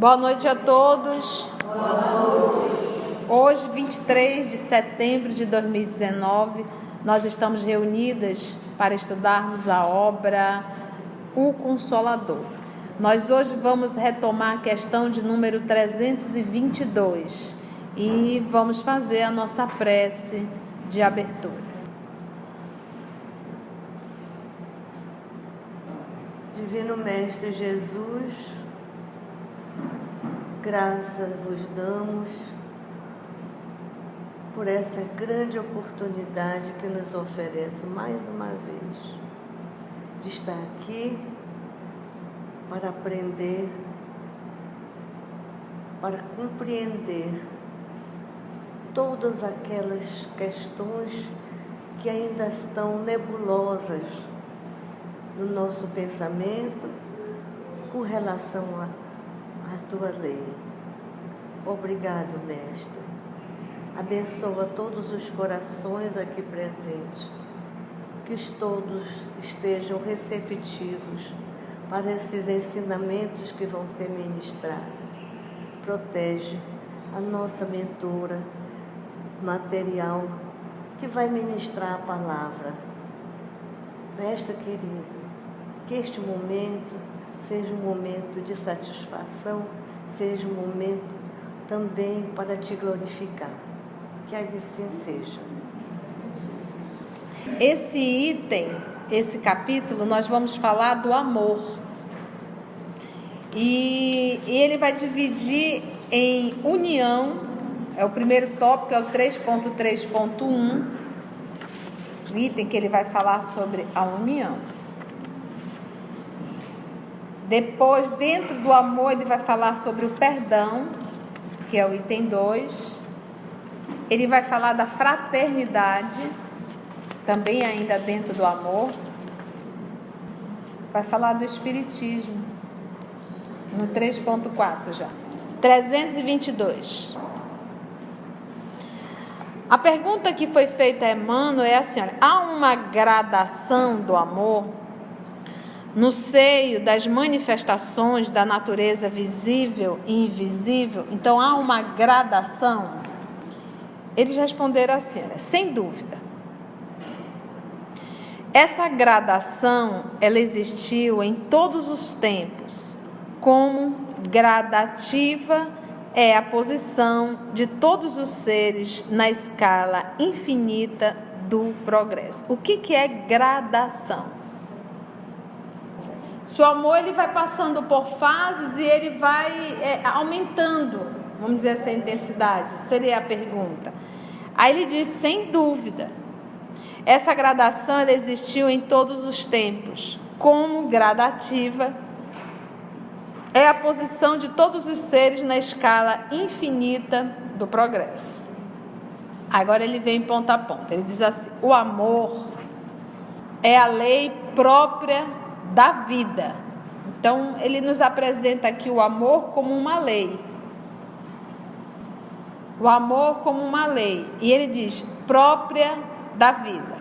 Boa noite a todos. Hoje, 23 de setembro de 2019, nós estamos reunidas para estudarmos a obra O Consolador. Nós hoje vamos retomar a questão de número 322 e vamos fazer a nossa prece de abertura. Divino Mestre Jesus, graças vos damos por essa grande oportunidade que nos oferece mais uma vez de estar aqui para aprender, para compreender todas aquelas questões que ainda estão nebulosas no nosso pensamento com relação à tua lei. Obrigado, Mestre. Abençoa todos os corações aqui presentes, que todos estejam receptivos para esses ensinamentos que vão ser ministrados. Protege a nossa mentora material que vai ministrar a palavra. Mestre querido, que este momento seja um momento de satisfação, seja um momento também para te glorificar. Que assim seja. Esse item, esse capítulo, nós vamos falar do amor. E ele vai dividir em união, é o primeiro tópico, é o 3.3.1, o item que ele vai falar sobre a união. Depois, dentro do amor, ele vai falar sobre o perdão, que é o item 2. Ele vai falar da fraternidade, também ainda dentro do amor. Vai falar do espiritismo, no 3.4 já. 322. A pergunta que foi feita a Emmanuel é assim: olha, há uma gradação do amor no seio das manifestações da natureza visível e invisível? Então há uma gradação? Eles responderam assim: olha, sem dúvida. Essa gradação, ela existiu em todos os tempos, como gradativa é a posição de todos os seres na escala infinita do progresso. O que é gradação? Se o amor ele vai passando por fases e ele vai aumentando, vamos dizer assim, a intensidade, seria a pergunta. Aí ele diz, sem dúvida, essa gradação ela existiu em todos os tempos, como gradativa é a posição de todos os seres na escala infinita do progresso. Agora ele vem ponto a ponto. Ele diz assim: o amor é a lei própria da vida. Então ele nos apresenta aqui o amor como uma lei. O amor como uma lei. E ele diz, própria da vida.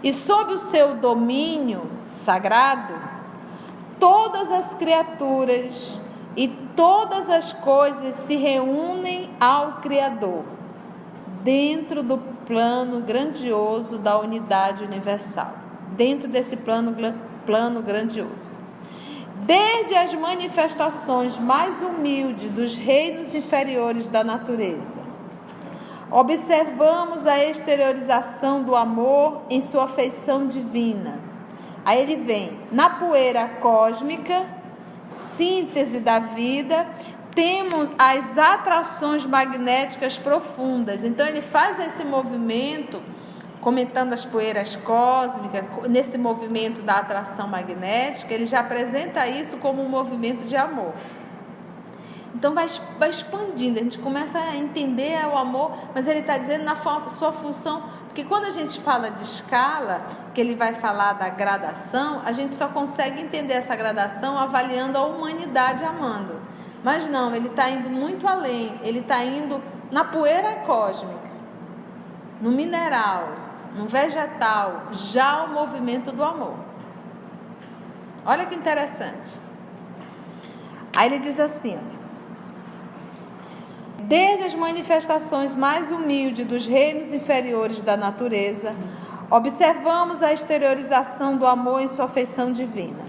E sob o seu domínio sagrado, todas as criaturas e todas as coisas se reúnem ao Criador, dentro do plano grandioso da unidade universal, dentro desse plano grandioso. Desde as manifestações mais humildes dos reinos inferiores da natureza, observamos a exteriorização do amor em sua feição divina. Aí ele vem, na poeira cósmica, síntese da vida, temos as atrações magnéticas profundas. Então ele faz esse movimento, comentando as poeiras cósmicas, nesse movimento da atração magnética, ele já apresenta isso como um movimento de amor. Então vai expandindo, a gente começa a entender o amor, mas ele está dizendo na sua função, porque quando a gente fala de escala, que ele vai falar da gradação, a gente só consegue entender essa gradação avaliando a humanidade amando. Mas não, ele está indo muito além, ele está indo na poeira cósmica, no mineral, no vegetal, já o movimento do amor. Olha que interessante. Aí ele diz assim, olha, desde as manifestações mais humildes dos reinos inferiores da natureza, observamos a exteriorização do amor em sua feição divina.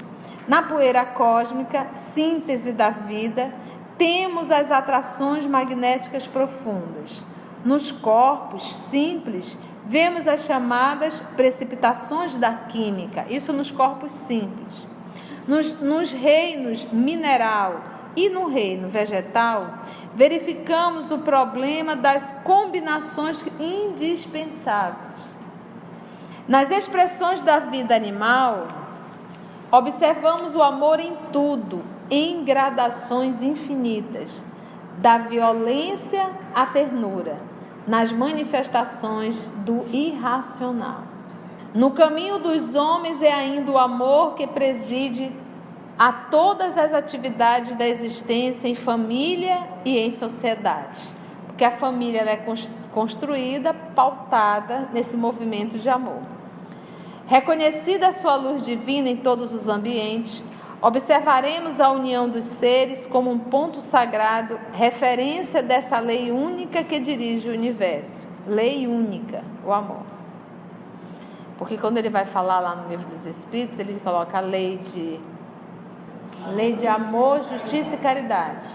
Na poeira cósmica, síntese da vida, temos as atrações magnéticas profundas. Nos corpos simples, vemos as chamadas precipitações da química, isso nos corpos simples. Nos reinos mineral e no reino vegetal, verificamos o problema das combinações indispensáveis. Nas expressões da vida animal, observamos o amor em tudo, em gradações infinitas, da violência à ternura, nas manifestações do irracional. No caminho dos homens é ainda o amor que preside a todas as atividades da existência em família e em sociedade. Porque a família ela é construída, pautada nesse movimento de amor. Reconhecida a sua luz divina em todos os ambientes, observaremos a união dos seres como um ponto sagrado, referência dessa lei única que dirige o universo. Lei única, o amor. Porque quando ele vai falar lá no Livro dos Espíritos, ele coloca a lei de amor, justiça e caridade.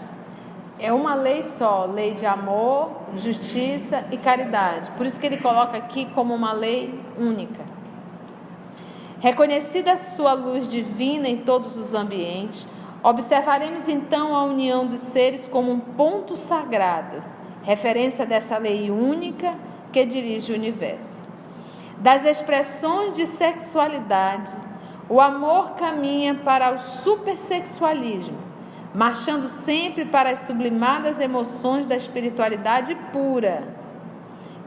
É uma lei só, lei de amor, justiça e caridade. Por isso que ele coloca aqui como uma lei única. Reconhecida a sua luz divina em todos os ambientes, observaremos então a união dos seres como um ponto sagrado, referência dessa lei única que dirige o universo. Das expressões de sexualidade, o amor caminha para o supersexualismo, marchando sempre para as sublimadas emoções da espiritualidade pura,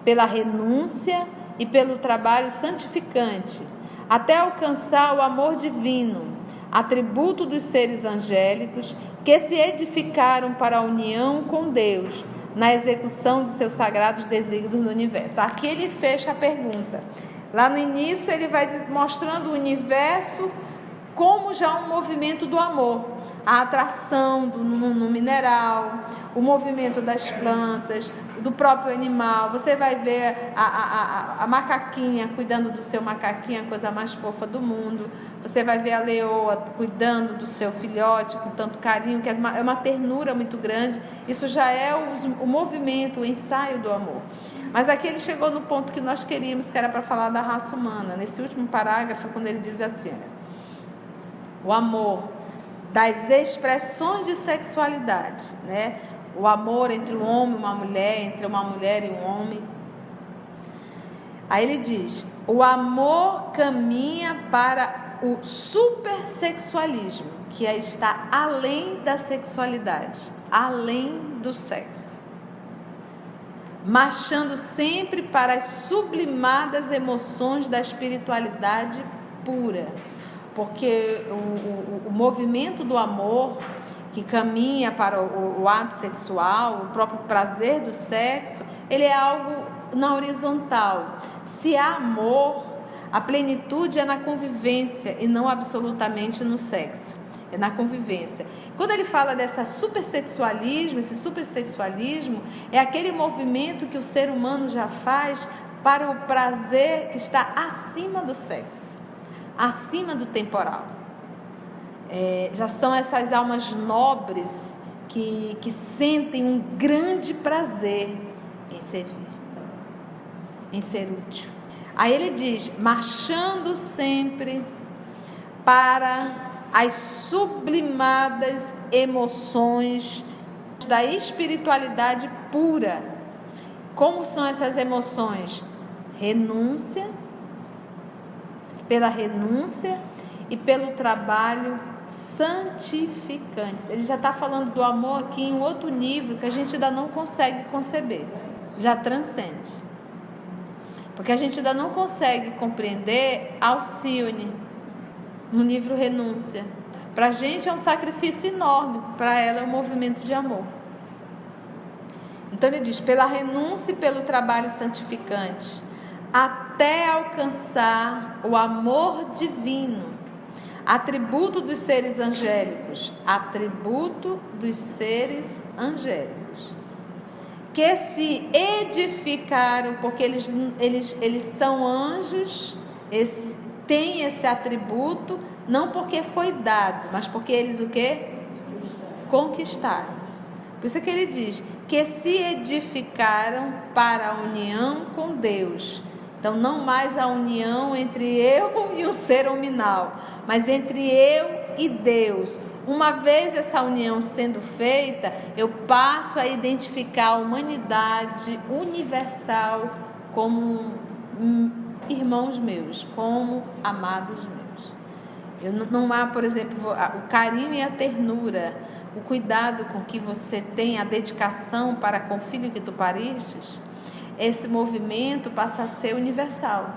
pela renúncia e pelo trabalho santificante, até alcançar o amor divino, atributo dos seres angélicos que se edificaram para a união com Deus, na execução de seus sagrados desígnios no universo. Aqui ele fecha a pergunta. Lá no início ele vai mostrando o universo como já um movimento do amor, a atração no mineral, o movimento das plantas, do próprio animal. Você vai ver a macaquinha cuidando do seu macaquinho, a coisa mais fofa do mundo. Você vai ver a leoa cuidando do seu filhote com tanto carinho, que é uma ternura muito grande. Isso já é o movimento, o ensaio do amor. Mas aqui ele chegou no ponto que nós queríamos, que era para falar da raça humana. Nesse último parágrafo, quando ele diz assim, o amor das expressões de sexualidade, né? O amor entre um homem e uma mulher, entre uma mulher e um homem. Aí ele diz, o amor caminha para o supersexualismo, que está além da sexualidade, além do sexo, marchando sempre para as sublimadas emoções da espiritualidade pura, porque o movimento do amor que caminha para o ato sexual, o próprio prazer do sexo, ele é algo na horizontal. Se há amor, a plenitude é na convivência e não absolutamente no sexo, é na convivência. Quando ele fala desse supersexualismo, esse supersexualismo é aquele movimento que o ser humano já faz para o prazer que está acima do sexo, acima do temporal. Já são essas almas nobres que sentem um grande prazer em servir, em ser útil. Aí ele diz, marchando sempre para as sublimadas emoções da espiritualidade pura. Como são essas emoções? Renúncia, pela renúncia e pelo trabalho santificante. Ele já está falando do amor aqui em outro nível que a gente ainda não consegue conceber, já transcende, porque a gente ainda não consegue compreender Alcione no livro Renúncia. Para a gente é um sacrifício enorme, para ela é um movimento de amor. Então ele diz, pela renúncia e pelo trabalho santificante, até alcançar o amor divino, Atributo dos seres angélicos. Atributo dos seres angélicos. Que se edificaram, porque eles são anjos, têm esse atributo, não porque foi dado, mas porque eles o quê? Conquistaram. Por isso que ele diz que se edificaram para a união com Deus. Então, não mais a união entre eu e o ser hominal, mas entre eu e Deus. Uma vez essa união sendo feita, eu passo a identificar a humanidade universal como irmãos meus, como amados meus. Não há, por exemplo, o carinho e a ternura, o cuidado com que você tem, a dedicação para com o filho que tu paristes. Esse movimento passa a ser universal.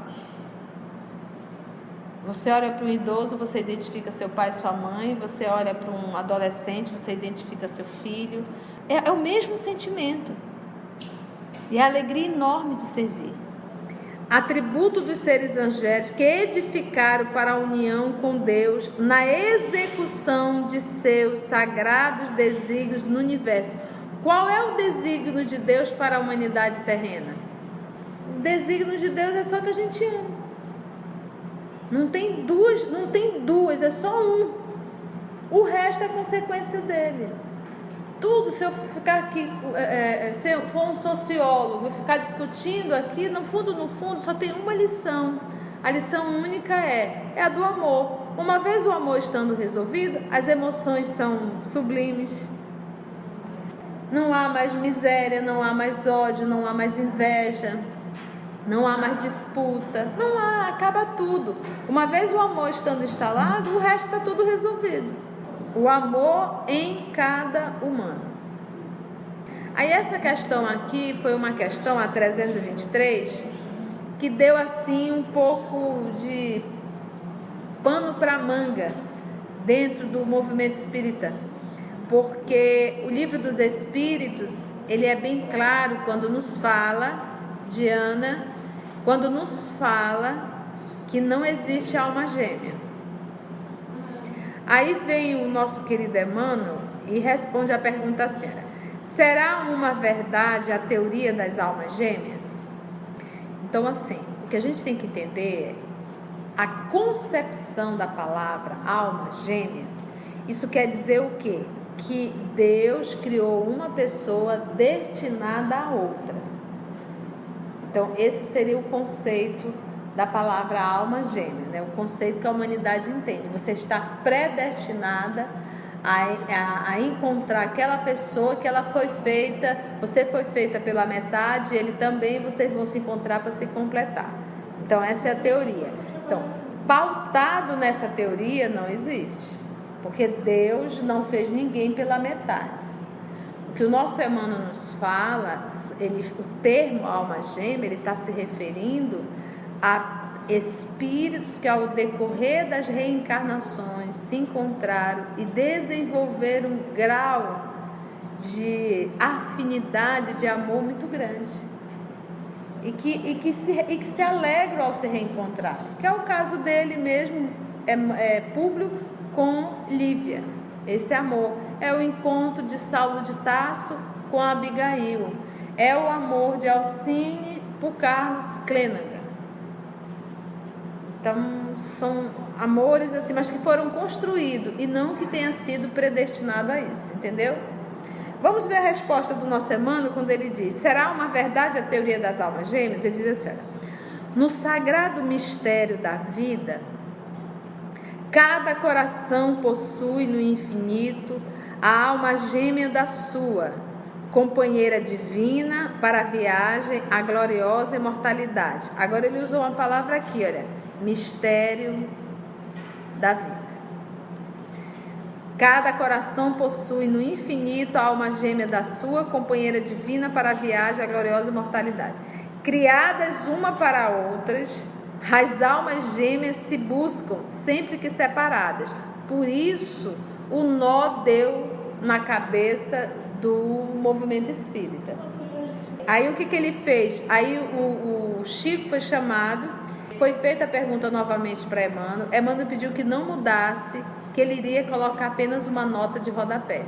Você olha para um idoso, você identifica seu pai e sua mãe. Você olha para um adolescente, você identifica seu filho. É o mesmo sentimento. E a alegria enorme de servir. Atributo dos seres angélicos que edificaram para a união com Deus na execução de seus sagrados desígnios no universo. Qual é o desígnio de Deus para a humanidade terrena? O desígnio de Deus é só que a gente ama. Não tem duas, é só um. O resto é consequência dele. Tudo, se eu ficar aqui, se eu for um sociólogo e ficar discutindo aqui, no fundo, só tem uma lição. A lição única é a do amor. Uma vez o amor estando resolvido, as emoções são sublimes. Não há mais miséria, não há mais ódio, não há mais inveja, não há mais disputa, não há, acaba tudo. Uma vez o amor estando instalado, o resto está tudo resolvido. O amor em cada humano. Aí essa questão aqui foi uma questão, a 323, que deu assim um pouco de pano para manga dentro do movimento espírita. Porque o livro dos Espíritos, ele é bem claro quando nos fala, Diana, quando nos fala que não existe alma gêmea. Aí vem o nosso querido Emmanuel e responde a pergunta assim: será uma verdade a teoria das almas gêmeas? Então, assim, o que a gente tem que entender é a concepção da palavra alma gêmea. Isso quer dizer o quê? Que Deus criou uma pessoa destinada a outra. Então, esse seria o conceito da palavra alma gêmea, né? O conceito que a humanidade entende. Você está predestinada a encontrar aquela pessoa que ela foi feita, você foi feita pela metade, ele também, vocês vão se encontrar para se completar. Então, essa é a teoria. Então, pautado nessa teoria não existe. Porque Deus não fez ninguém pela metade. O que o nosso Emmanuel nos fala, o termo alma gêmea, ele está se referindo a espíritos que ao decorrer das reencarnações se encontraram e desenvolveram um grau de afinidade, de amor muito grande. E que se alegram ao se reencontrar. Que é o caso dele mesmo, Públio com Lívia. Esse amor é o encontro de Saulo de Tarso com Abigail, é o amor de Alcine por Carlos Clenanga. Então são amores assim, mas que foram construídos e não que tenha sido predestinado a isso, entendeu? Vamos ver a resposta do nosso Emmanuel quando ele diz: será uma verdade a teoria das almas gêmeas? Ele diz assim: no sagrado mistério da vida, cada coração possui no infinito a alma gêmea da sua, companheira divina para a viagem à gloriosa imortalidade. Agora ele usou uma palavra aqui, olha, mistério da vida. Cada coração possui no infinito a alma gêmea da sua, companheira divina para a viagem à gloriosa imortalidade. Criadas uma para outras, as almas gêmeas se buscam sempre que separadas. Por isso o nó deu na cabeça do movimento espírita. Aí o que ele fez? Aí o Chico foi chamado, foi feita a pergunta novamente para Emmanuel. Emmanuel pediu que não mudasse, que ele iria colocar apenas uma nota de rodapé.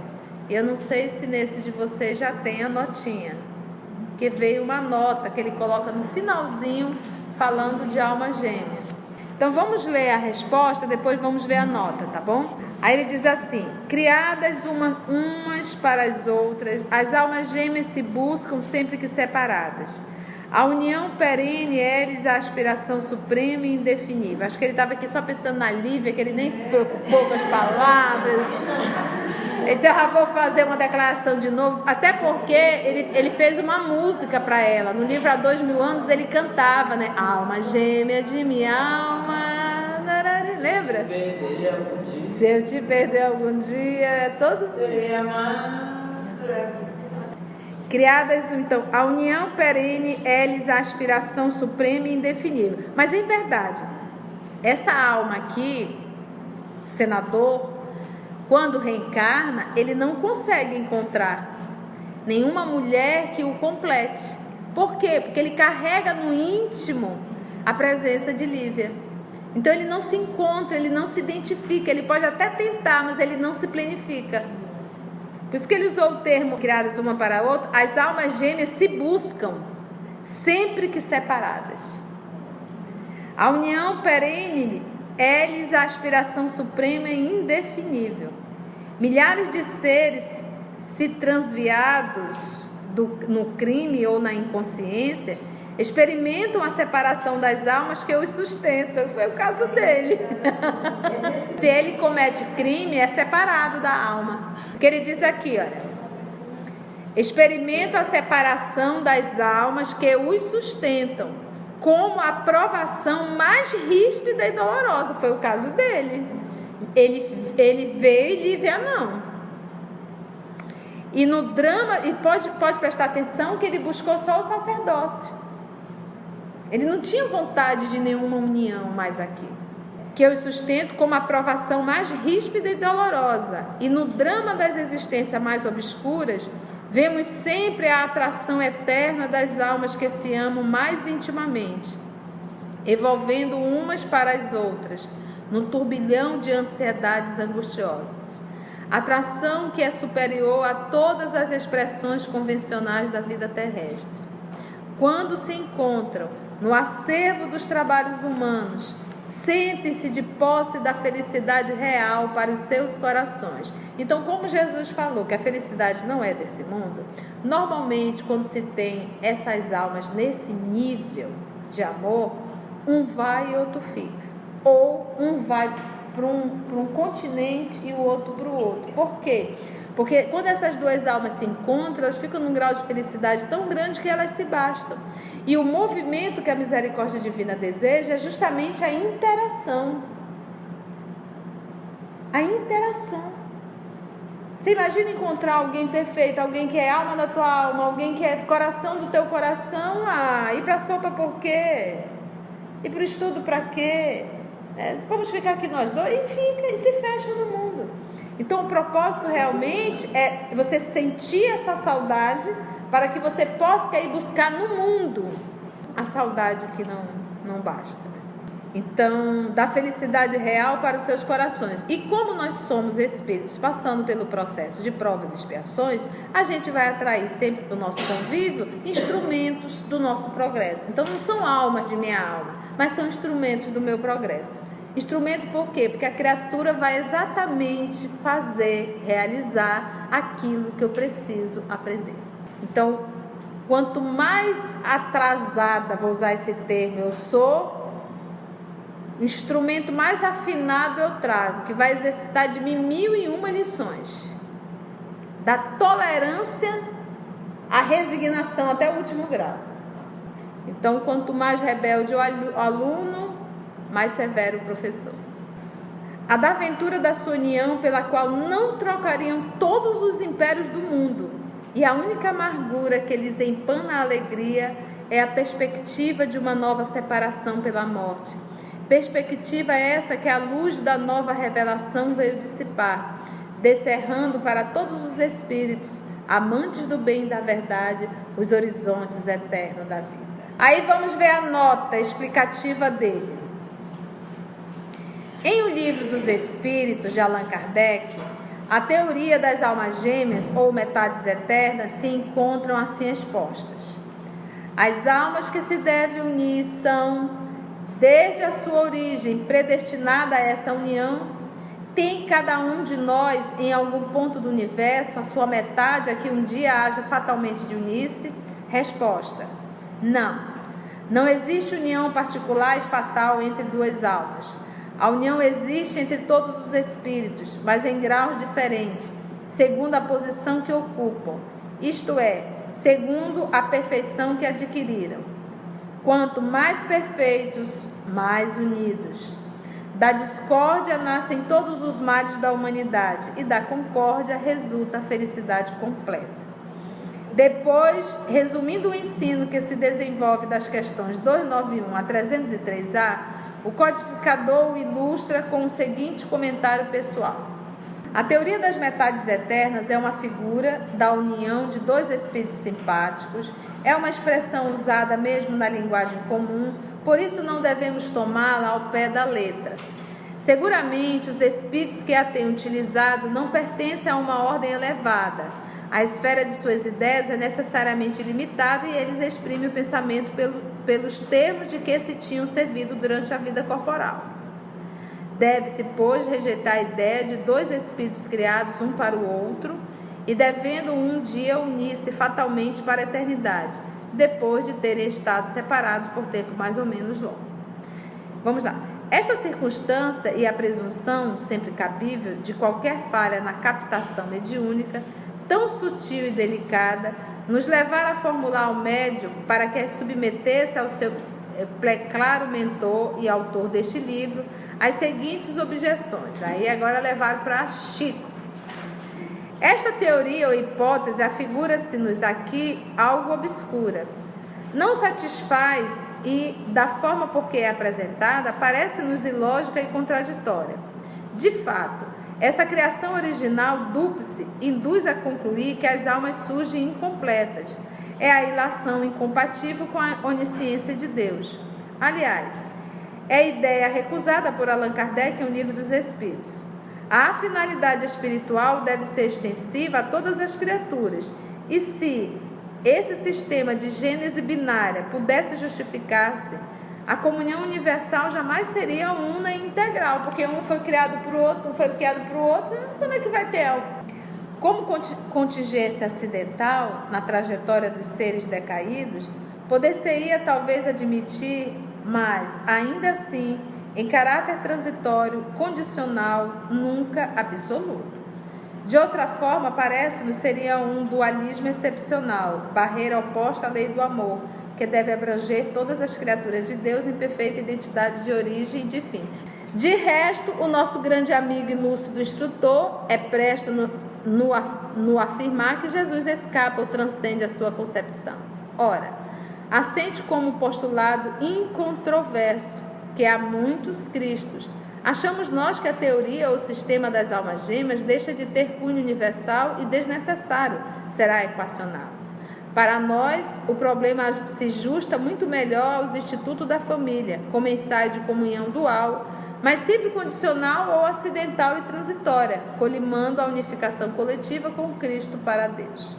Eu não sei se nesse de vocês já tem a notinha, que veio uma nota que ele coloca no finalzinho, falando de alma gêmea. Então vamos ler a resposta, depois vamos ver a nota, tá bom? Aí ele diz assim: criadas umas para as outras, as almas gêmeas se buscam sempre que separadas. A união perene é-lhes a aspiração suprema e indefinível. Acho que ele estava aqui só pensando na Lívia, que ele nem se preocupou com as palavras. Ele disse: eu já vou fazer uma declaração de novo, até porque ele fez uma música para ela. No livro Há 2000 anos ele cantava, né? Alma gêmea de minha alma. Lembra? Se eu te perder algum dia, é todo. Criadas, então, a união perene é-lhes a aspiração suprema e indefinível. Mas em verdade, essa alma aqui, senador, quando reencarna, ele não consegue encontrar nenhuma mulher que o complete. Por quê? Porque ele carrega no íntimo a presença de Lívia. Então ele não se encontra, ele não se identifica. Ele pode até tentar, mas ele não se planifica. Por isso que ele usou o termo criadas uma para a outra. As almas gêmeas se buscam, sempre que separadas. A união perene é-lhes a aspiração suprema e indefinível. Milhares de seres, se transviados no crime ou na inconsciência, experimentam a separação das almas que os sustentam. Foi o caso dele. Se ele comete crime, é separado da alma. Porque ele diz aqui, olha: experimentam a separação das almas que os sustentam, como a provação mais ríspida e dolorosa. Foi o caso dele. Ele veio e Lívia não. E no drama, e pode prestar atenção que ele buscou só o sacerdócio. Ele não tinha vontade de nenhuma união mais aqui. Que eu sustento como a provação mais ríspida e dolorosa. E no drama das existências mais obscuras, vemos sempre a atração eterna das almas que se amam mais intimamente, evolvendo umas para as outras, num turbilhão de ansiedades angustiosas. Atração que é superior a todas as expressões convencionais da vida terrestre. Quando se encontram no acervo dos trabalhos humanos, sentem-se de posse da felicidade real para os seus corações. Então, como Jesus falou que a felicidade não é desse mundo, normalmente quando se tem essas almas nesse nível de amor, um vai e outro fica. Ou um vai para um continente e o outro para o outro. Por quê? Porque quando essas duas almas se encontram, elas ficam num grau de felicidade tão grande que elas se bastam. E o movimento que a misericórdia divina deseja é justamente a interação. A interação. Você imagina encontrar alguém perfeito, alguém que é alma da tua alma, alguém que é coração do teu coração. Ir para a sopa por quê? Ir para o estudo para quê? Vamos ficar aqui nós dois? E fica, e se fecha no mundo. Então o propósito realmente é você sentir essa saudade, para que você possa ir buscar no mundo a saudade que não basta. Então, da felicidade real para os seus corações. E como nós somos espíritos passando pelo processo de provas e expiações, a gente vai atrair sempre para o nosso convívio instrumentos do nosso progresso. Então não são almas de minha alma, mas são instrumentos do meu progresso. Instrumento por quê? Porque a criatura vai exatamente realizar aquilo que eu preciso aprender. Então, quanto mais atrasada, vou usar esse termo, eu sou, instrumento mais afinado eu trago, que vai exercitar de mim 1001 lições. Da tolerância à resignação até o último grau. Então, quanto mais rebelde o aluno, mais severo o professor. A da aventura da sua união, pela qual não trocariam todos os impérios do mundo, e a única amargura que lhes empana a alegria é a perspectiva de uma nova separação pela morte. Perspectiva essa que a luz da nova revelação veio dissipar, descerrando para todos os espíritos, amantes do bem e da verdade, os horizontes eternos da vida. Aí vamos ver a nota explicativa dele. Em O Livro dos Espíritos, de Allan Kardec, a teoria das almas gêmeas ou metades eternas se encontram assim expostas. As almas que se devem unir são, desde a sua origem, predestinadas a essa união. Tem cada um de nós, em algum ponto do universo, a sua metade a que um dia haja fatalmente de unir-se? Resposta: não. Não existe união particular e fatal entre duas almas. A união existe entre todos os espíritos, mas em graus diferentes, segundo a posição que ocupam, isto é, segundo a perfeição que adquiriram. Quanto mais perfeitos, mais unidos. Da discórdia nascem todos os males da humanidade, e da concórdia resulta a felicidade completa. Depois, resumindo o ensino que se desenvolve das questões 291 a 303A, o codificador o ilustra com o seguinte comentário pessoal. A teoria das metades eternas é uma figura da união de dois espíritos simpáticos, é uma expressão usada mesmo na linguagem comum, por isso não devemos tomá-la ao pé da letra. Seguramente, os espíritos que a têm utilizado não pertencem a uma ordem elevada. A esfera de suas ideias é necessariamente limitada e eles exprimem o pensamento pelos termos de que se tinham servido durante a vida corporal. Deve-se, pois, rejeitar a ideia de dois espíritos criados um para o outro e devendo um dia unir-se fatalmente para a eternidade, depois de terem estado separados por tempo mais ou menos longo. Vamos lá. Esta circunstância e a presunção, sempre cabível, de qualquer falha na captação mediúnica, tão sutil e delicada, nos levaram a formular ao médium para que as submetesse ao seu claro mentor e autor deste livro as seguintes objeções. Aí agora levaram para Chico. Esta teoria ou hipótese afigura-se-nos aqui algo obscura. Não satisfaz e, da forma por que é apresentada, parece-nos ilógica e contraditória. De fato, essa criação original dúplice induz a concluir que as almas surgem incompletas. É a ilação incompatível com a onisciência de Deus. Aliás, é a ideia recusada por Allan Kardec em O Livro dos Espíritos. A finalidade espiritual deve ser extensiva a todas as criaturas. E se esse sistema de gênese binária pudesse justificar-se, a comunhão universal jamais seria una e integral, porque um foi criado por outro, um foi criado por outro, quando é que vai ter algo? Como contingência acidental na trajetória dos seres decaídos, poder-se-ia talvez admitir, mas, ainda assim, em caráter transitório, condicional, nunca absoluto. De outra forma, parece-nos seria um dualismo excepcional, barreira oposta à lei do amor, que deve abranger todas as criaturas de Deus em perfeita identidade de origem e de fim. De resto, o nosso grande amigo e lúcido instrutor é presto no afirmar que Jesus escapa ou transcende a sua concepção. Ora, assente como postulado incontroverso que há muitos Cristos. Achamos nós que a teoria ou o sistema das almas gêmeas deixa de ter cunho universal e desnecessário será equacionado. Para nós, o problema se ajusta muito melhor aos institutos da família, como ensaio de comunhão dual, mas sempre condicional ou acidental e transitória, colimando a unificação coletiva com Cristo para Deus.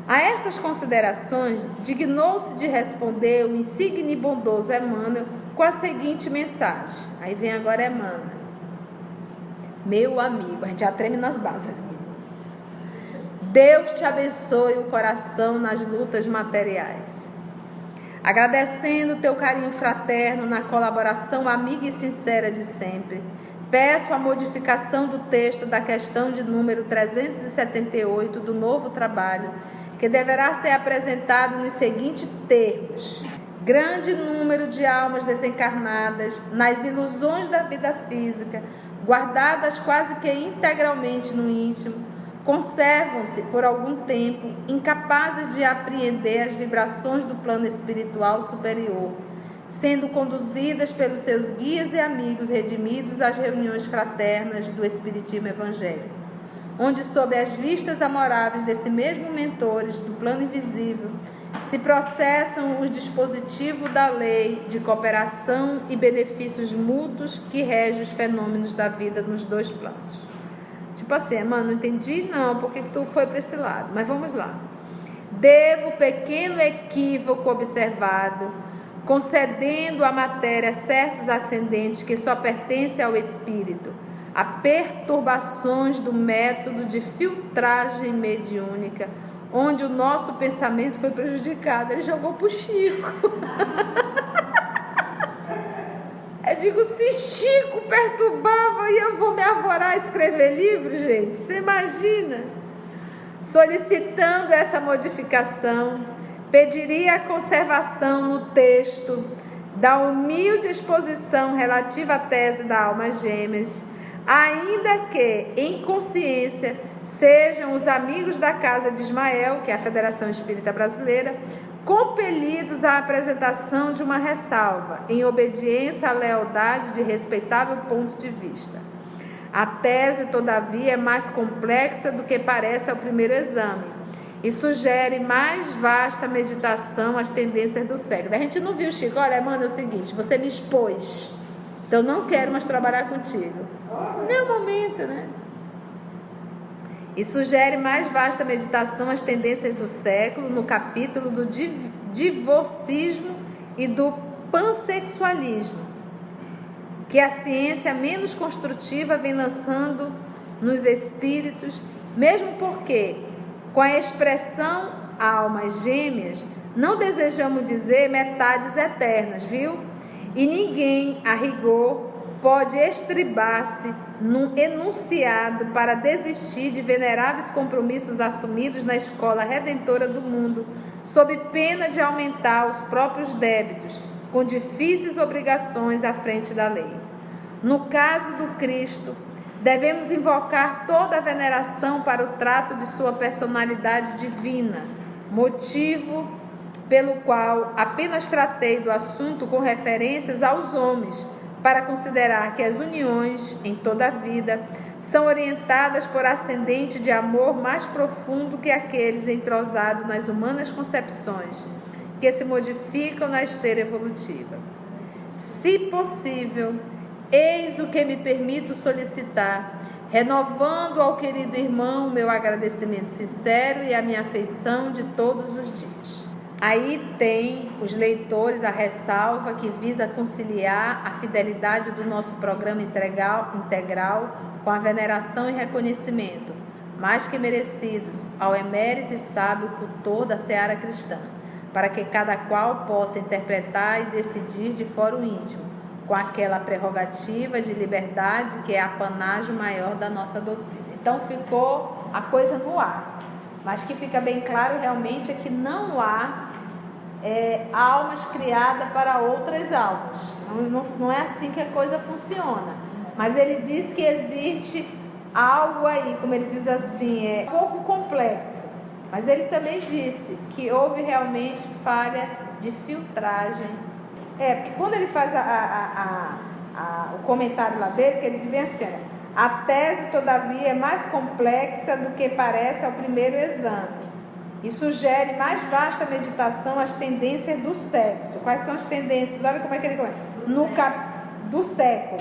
A estas considerações, dignou-se de responder o insigne e bondoso Emmanuel com a seguinte mensagem. Aí vem agora Emmanuel. Meu amigo, a gente já treme nas bases. Deus te abençoe o coração nas lutas materiais. Agradecendo o teu carinho fraterno na colaboração amiga e sincera de sempre, peço a modificação do texto da questão de número 378 do novo trabalho, que deverá ser apresentado nos seguintes termos. Grande número de almas desencarnadas nas ilusões da vida física, guardadas quase que integralmente no íntimo, conservam-se por algum tempo incapazes de apreender as vibrações do plano espiritual superior, sendo conduzidas pelos seus guias e amigos redimidos às reuniões fraternas do Espiritismo Evangélico, onde, sob as vistas amoráveis desse mesmo mentores do plano invisível, se processam os dispositivos da lei de cooperação e benefícios mútuos que regem os fenômenos da vida nos dois planos. Tipo assim, mano, não entendi não, por que tu foi para esse lado? Mas vamos lá. Devo o pequeno equívoco observado, concedendo à matéria certos ascendentes que só pertencem ao espírito, a perturbações do método de filtragem mediúnica, onde o nosso pensamento foi prejudicado. Ele jogou pro Chico. Eu digo, se Chico perturbava e eu vou me arvorar a escrever livro, gente, você imagina? Solicitando essa modificação, pediria a conservação no texto da humilde exposição relativa à tese da alma gêmeas, ainda que, em consciência, sejam os amigos da Casa de Ismael, que é a Federação Espírita Brasileira, compelidos à apresentação de uma ressalva, em obediência à lealdade de respeitável ponto de vista. A tese, todavia, é mais complexa do que parece ao primeiro exame e sugere mais vasta meditação às tendências do século. A gente não viu, Chico, olha, mano, é o seguinte, você me expôs, então não quero mais trabalhar contigo. Não é o momento, né? E sugere mais vasta meditação às tendências do século no capítulo do divorcismo e do pansexualismo, que a ciência menos construtiva vem lançando nos espíritos, mesmo porque, com a expressão almas gêmeas, não desejamos dizer metades eternas, viu? E ninguém, a rigor, pode estribar-se num enunciado para desistir de veneráveis compromissos assumidos na escola redentora do mundo, sob pena de aumentar os próprios débitos, com difíceis obrigações à frente da lei. No caso do Cristo, devemos invocar toda a veneração para o trato de sua personalidade divina, motivo pelo qual apenas tratei do assunto com referências aos homens, para considerar que as uniões, em toda a vida, são orientadas por ascendente de amor mais profundo que aqueles entrosados nas humanas concepções, que se modificam na esteira evolutiva. Se possível, eis o que me permito solicitar, renovando ao querido irmão meu agradecimento sincero e a minha afeição de todos os dias. Aí tem os leitores a ressalva que visa conciliar a fidelidade do nosso programa integral com a veneração e reconhecimento, mais que merecidos, ao emérito e sábio cultor da seara cristã, para que cada qual possa interpretar e decidir de fórum íntimo, com aquela prerrogativa de liberdade que é apanágio maior da nossa doutrina. Então ficou a coisa no ar, mas que fica bem claro realmente é que não há almas criadas para outras almas. Não é assim que a coisa funciona. Mas ele diz que existe algo aí, como ele diz assim, é um pouco complexo. Mas ele também disse que houve realmente falha de filtragem. Porque quando ele faz o comentário lá dele, que ele diz bem assim, a tese, todavia, é mais complexa do que parece ao primeiro exame. E sugere mais vasta meditação às tendências do sexo. Quais são as tendências? Olha como é que ele comenta. Do século.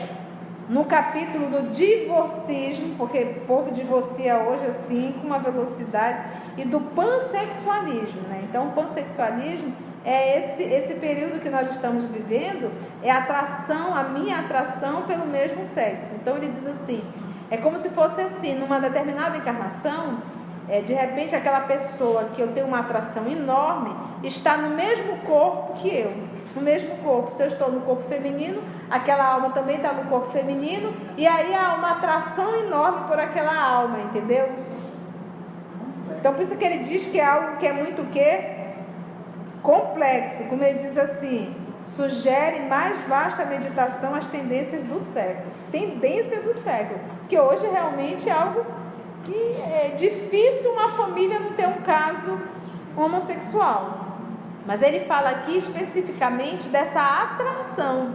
No capítulo do divorcismo, porque o povo divorcia hoje assim, com uma velocidade, e do pansexualismo, né? Então, o pansexualismo é esse período que nós estamos vivendo, é a minha atração pelo mesmo sexo. Então, ele diz assim, é como se fosse assim, numa determinada encarnação, de repente aquela pessoa que eu tenho uma atração enorme está no mesmo corpo que eu, no mesmo corpo. Se eu estou no corpo feminino, aquela alma também está no corpo feminino, e aí há uma atração enorme por aquela alma, entendeu? Então por isso que ele diz que é algo que é muito complexo, como ele diz assim, sugere mais vasta meditação às tendências do século. Tendência do século, que hoje realmente é algo que é difícil uma família não ter um caso homossexual. Mas ele fala aqui especificamente dessa atração.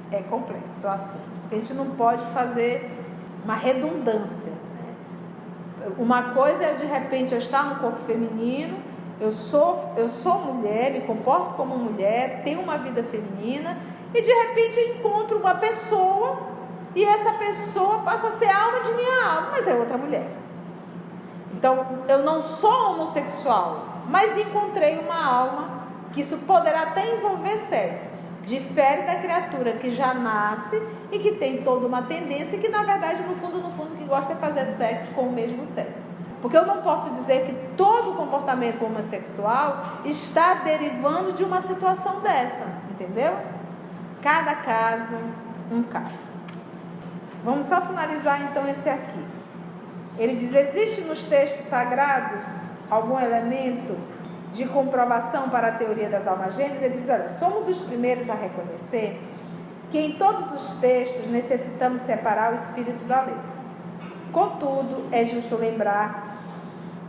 É complexo o assunto, porque a gente não pode fazer uma redundância, né? Uma coisa é de repente eu estar no corpo feminino Eu sou mulher, me comporto como mulher, tenho uma vida feminina e de repente eu encontro uma pessoa e essa pessoa passa a ser a alma de minha alma, mas é outra mulher. Então, eu não sou homossexual, mas encontrei uma alma que isso poderá até envolver sexo. Difere da criatura que já nasce e que tem toda uma tendência e que, na verdade, no fundo, que gosta de fazer sexo com o mesmo sexo. Porque eu não posso dizer que todo comportamento homossexual está derivando de uma situação dessa, entendeu? Cada caso, um caso. Vamos só finalizar então esse aqui. Ele diz: existe nos textos sagrados algum elemento de comprovação para a teoria das almas gêmeas? Ele diz: olha, somos dos primeiros a reconhecer que em todos os textos necessitamos separar o espírito da letra. Contudo, é justo lembrar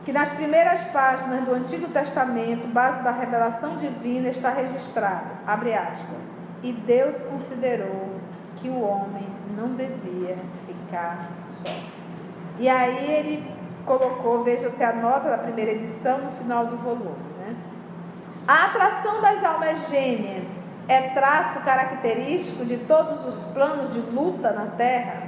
que nas primeiras páginas do Antigo Testamento, base da revelação divina, está registrado, abre aspas, e Deus considerou que o homem não devia ficar só. E aí ele colocou, veja-se a nota da primeira edição no final do volume, né? A atração das almas gêmeas é traço característico de todos os planos de luta na Terra?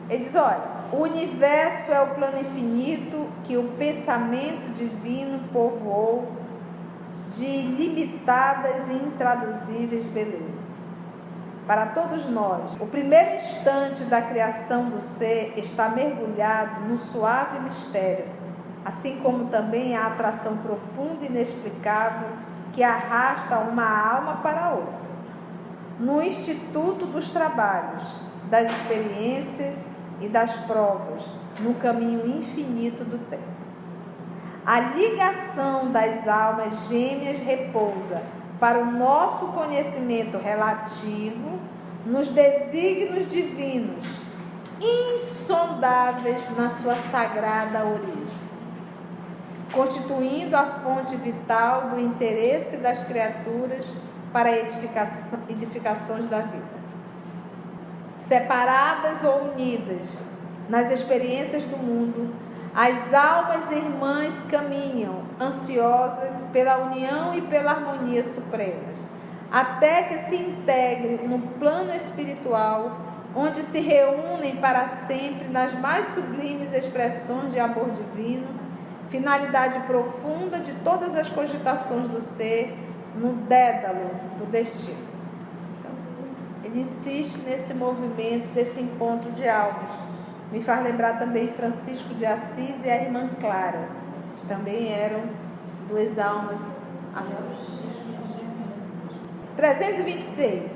Ele diz: olha, o universo é o plano infinito que o pensamento divino povoou de ilimitadas e intraduzíveis belezas. Para todos nós, o primeiro instante da criação do ser está mergulhado no suave mistério, assim como também a atração profunda e inexplicável que arrasta uma alma para outra. No instituto dos trabalhos, das experiências e das provas, no caminho infinito do tempo. A ligação das almas gêmeas repousa para o nosso conhecimento relativo nos desígnios divinos, insondáveis na sua sagrada origem, constituindo a fonte vital do interesse das criaturas para edificações da vida. Separadas ou unidas nas experiências do mundo, as almas irmãs caminham, ansiosas pela união e pela harmonia supremas, até que se integrem no plano espiritual, onde se reúnem para sempre nas mais sublimes expressões de amor divino, finalidade profunda de todas as cogitações do ser, no dédalo do destino. Ele insiste nesse movimento, desse encontro de almas. Me faz lembrar também Francisco de Assis e a irmã Clara, que também eram duas almas afins. 326.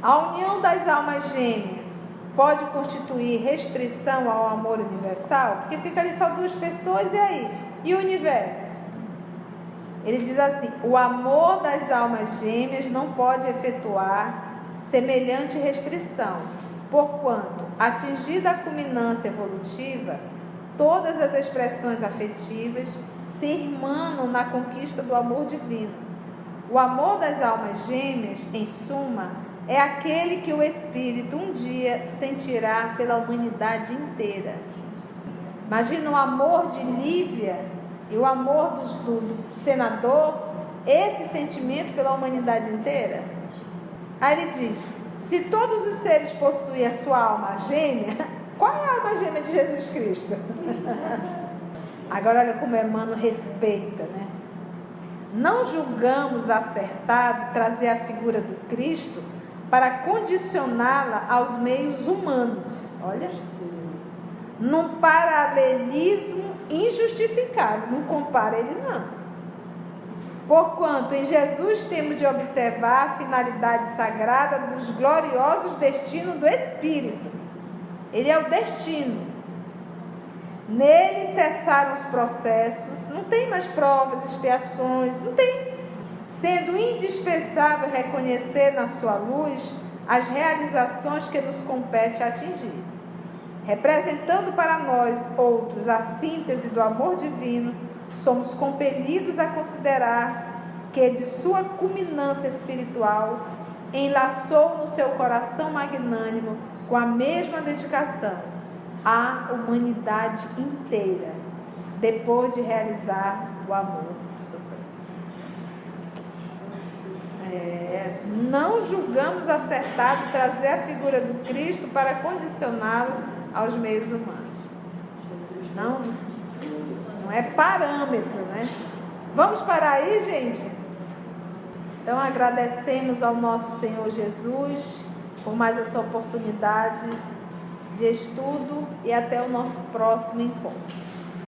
A união das almas gêmeas pode constituir restrição ao amor universal? Porque fica ali só duas pessoas, e aí? E o universo? Ele diz assim: o amor das almas gêmeas não pode efetuar semelhante restrição, porquanto, atingida a culminância evolutiva, todas as expressões afetivas se irmanam na conquista do amor divino. O amor das almas gêmeas, em suma, é aquele que o Espírito um dia sentirá pela humanidade inteira. Imagina o amor de Lívia e o amor do senador, esse sentimento pela humanidade inteira. Aí ele diz: se todos os seres possuem a sua alma gêmea, qual é a alma gêmea de Jesus Cristo? Agora olha como Emmanuel respeita, né? Não julgamos acertado trazer a figura do Cristo para condicioná-la aos meios humanos. Olha, num paralelismo injustificável. Não compara ele, não. Porquanto em Jesus temos de observar a finalidade sagrada dos gloriosos destinos do Espírito. Ele é o destino. Nele cessaram os processos, não tem mais provas, expiações, não tem. Sendo indispensável reconhecer na sua luz as realizações que nos compete atingir. Representando para nós outros a síntese do amor divino, somos compelidos a considerar que de sua culminância espiritual enlaçou no seu coração magnânimo com a mesma dedicação a humanidade inteira, depois de realizar o amor supremo. Não julgamos acertado trazer a figura do Cristo para condicioná-lo aos meios humanos. Não é parâmetro, né? Vamos parar aí, gente? Então agradecemos ao nosso Senhor Jesus por mais essa oportunidade de estudo e até o nosso próximo encontro.